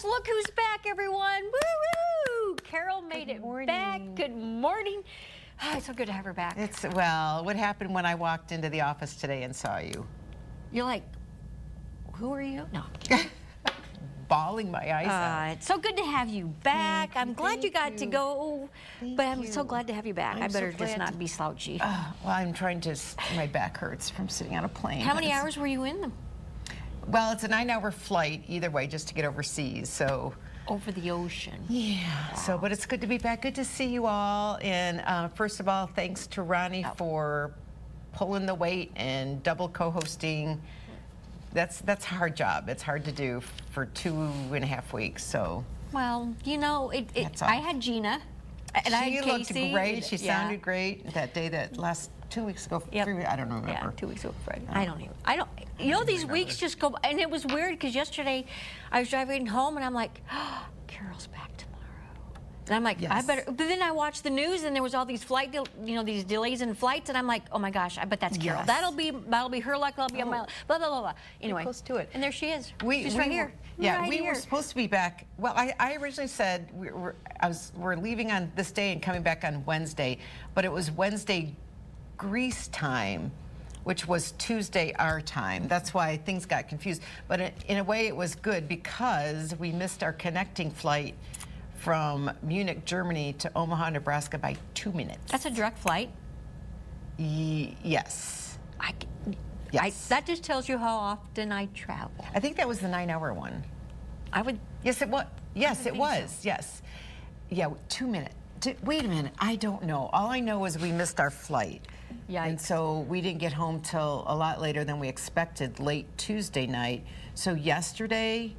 Because look who's back, everyone. Woo-woo! Carol made it back. Good morning. Oh, it's so good to have her back. Well, what happened when I walked into the office today and saw you? You're like, who are you? No. Bawling my eyes out. It's so good to have you back. I'm glad you got to go, but I'm so glad to have you back. I better just not be slouchy. Well, I'm trying to, my back hurts from sitting on a plane. How many hours were you in them? Well, it's a 9-hour flight either way, just to get overseas, so. Over the ocean. Yeah, wow. So, but it's good to be back. Good to see you all. And first of all, thanks to Ronnie for pulling the weight and double co-hosting. That's a hard job. It's hard to do for 2.5 weeks, so. Well, you know, I had Gina, and I had Casey. She looked great. She sounded great that day, that last 2 weeks ago. Yep. 3 weeks, I don't remember. Yeah, 2 weeks ago Friday. I don't, you know, these weeks just go, and it was weird because yesterday I was driving home and I'm like, oh, Carol's back tomorrow. And I'm like, I better, but then I watched the news and there was all these these delays in flights, and I'm like, oh my gosh, I bet that's Carol. Yes. That'll be her luck, that'll be on my, blah, blah, blah, blah. Anyway. Close to it. And there she is. She's we right here. Yeah, we were supposed to be back. Well, I originally said we're leaving on this day and coming back on Wednesday, but it was Wednesday Greece time, which was Tuesday our time. That's why things got confused. But in a way, it was good because we missed our connecting flight from Munich, Germany to Omaha, Nebraska by 2 minutes. That's a direct flight? Yes. Yes. That just tells you how often I travel. I think that was the 9-hour one. I would. Yes, it was. Yes, it was. So. Yes. Yeah, 2 minutes. Wait a minute. I don't know. All I know is we missed our flight. Yeah. And so we didn't get home till a lot later than we expected, late Tuesday night. So yesterday,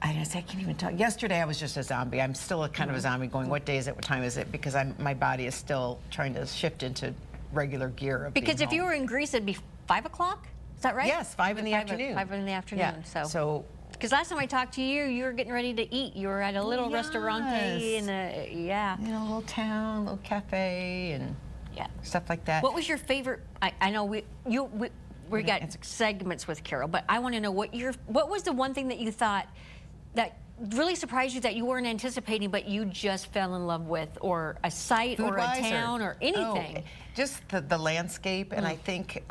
I can't even talk. Yesterday I was just a zombie. I'm still kind of a zombie going, what day is it, what time is it? Because my body is still trying to shift into regular gear. Because if you were in Greece, it'd be 5 o'clock? Is that right? Yes, 5 in the afternoon. 5 in the afternoon, yeah. So. Because last time I talked to you, you were getting ready to eat. You were at a little restaurante in a, in a little town, little cafe, and stuff like that. What was your favorite? I know we got segments with Carol, but I want to know what was the one thing that you thought that really surprised you that you weren't anticipating, but you just fell in love with, or a site, or a town, or anything? Oh, just the landscape, and I think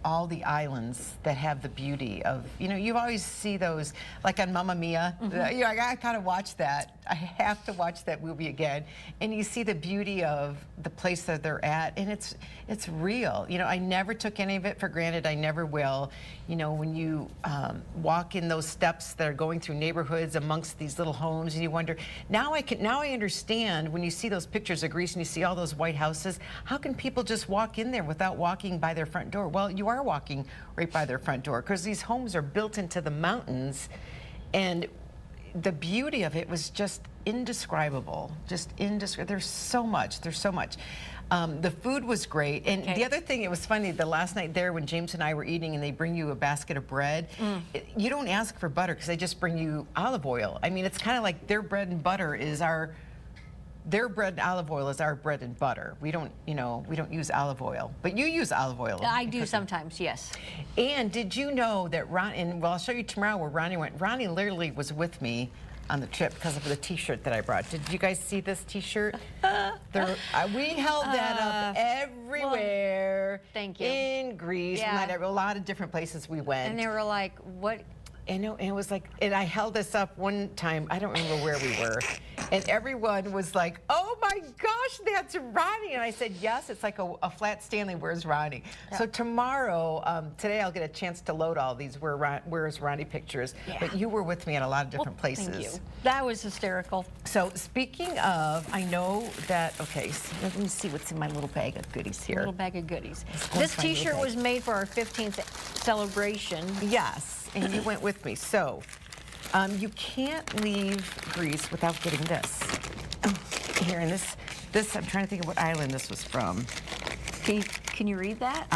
all the islands that have the beauty of, you always see those, like on Mamma Mia. I gotta watch that. I have to watch that movie again. And you see the beauty of the place that they're at, and it's real. I never took any of it for granted. I never will. When you walk in those steps that are going through neighborhoods amongst these little homes, and you wonder, now I understand when you see those pictures of Greece and you see all those white houses, how can people just walk in there without walking by their front door? Well, you are walking right by their front door because these homes are built into the mountains, and the beauty of it was just indescribable. There's so much. The food was great, and the other thing, it was funny, the last night there when James and I were eating and they bring you a basket of bread, you don't ask for butter because they just bring you olive oil. I mean, it's kind of like their bread and butter is their bread and olive oil is our bread and butter. We don't use olive oil, but you use olive oil. I do sometimes, yes. And did you know that I'll show you tomorrow where Ronnie went. Ronnie literally was with me on the trip because of the T-shirt that I brought. Did you guys see this T-shirt? We held that up everywhere. Well, thank you. In Greece, a lot of different places we went. And they were like, what? And it was like, and I held this up one time, I don't remember where we were, and everyone was like, oh my gosh, that's Ronnie. And I said, yes, it's like a flat Stanley, where's Ronnie? Yeah. So tomorrow, today I'll get a chance to load all these where's Ronnie pictures, but you were with me at a lot of different places. Thank you. That was hysterical. So speaking of, I know that, okay, so let me see what's in my little bag of goodies here. Little bag of goodies. This T-shirt was made for our 15th celebration. Yes. And you went with me. So, you can't leave Greece without getting this. Here, and this, I'm trying to think of what island this was from. Can you read that?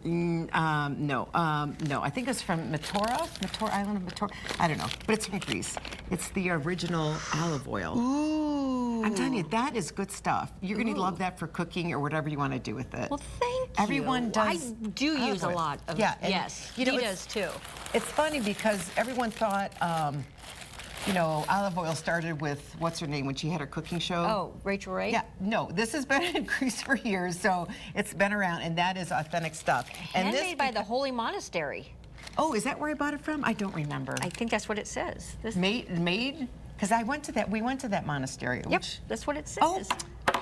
No, I think it's from Mataura Island of Mataura. I don't know, but it's from Greece. It's the original olive oil. Ooh. I'm telling you, that is good stuff. You're going to love that for cooking or whatever you want to do with it. Well, thank you. Everyone does. I do use a lot of it. Yeah, yes, he does too. It's funny because everyone thought, you know, olive oil started with, what's her name, when she had her cooking show? Oh, Rachel Ray? Yeah, no, this has been in Greece for years, so it's been around, and that is authentic stuff. And this Handmade by the Holy Monastery. Oh, is that where I bought it from? I don't remember. I think that's what it says. This, Made? Because I went to that, we went to that monastery. yep, Which, that's what it says. Oh,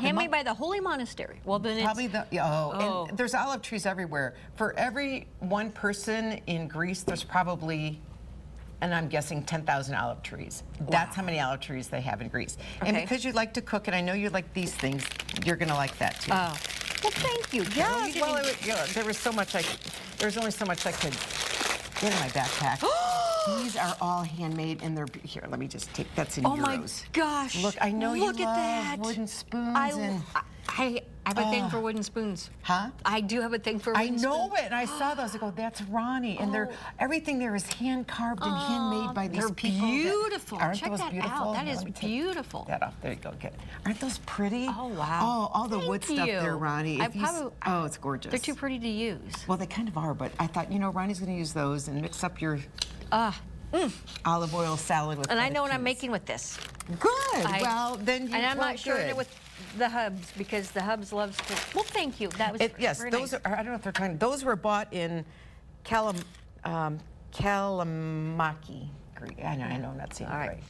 Handmade by the Holy Monastery. Well, then probably it's... and there's olive trees everywhere. For every one person in Greece, there's probably, and I'm guessing 10,000 olive trees. Wow. That's how many olive trees they have in Greece. Okay. And because you like to cook, and I know you like these things, you're gonna like that too. Oh, well, thank you, Carol. Yes, well, there was so much there's only so much I could get in my backpack. These are all handmade, and they're here. Let me just take that's in euros. Oh my gosh! Look, I know Look you at love that. wooden spoons. I have a thing for wooden spoons. Huh? I do have a thing for wooden spoons. I know it, and I saw those. I go, that's Ronnie, and everything there is hand carved and handmade by these people. They're beautiful. Aren't Check those that beautiful? out. That is Let me take beautiful. That off. There you go. Aren't those pretty? Oh wow! Oh, all the wood stuff there, Ronnie. Oh, it's gorgeous. They're too pretty to use. Well, they kind of are, but I thought, you know, Ronnie's going to use those and mix up your olive oil salad with. And I know what cheese. I'm making with this. Good. Well, then you. And I'm not sharing good. it with the hubs because the hubs loves to. Well, thank you. That was Yes, very those nice. are. I don't know if they're trying. Those were bought in Kalamaki, Greece. I know I'm not saying it right.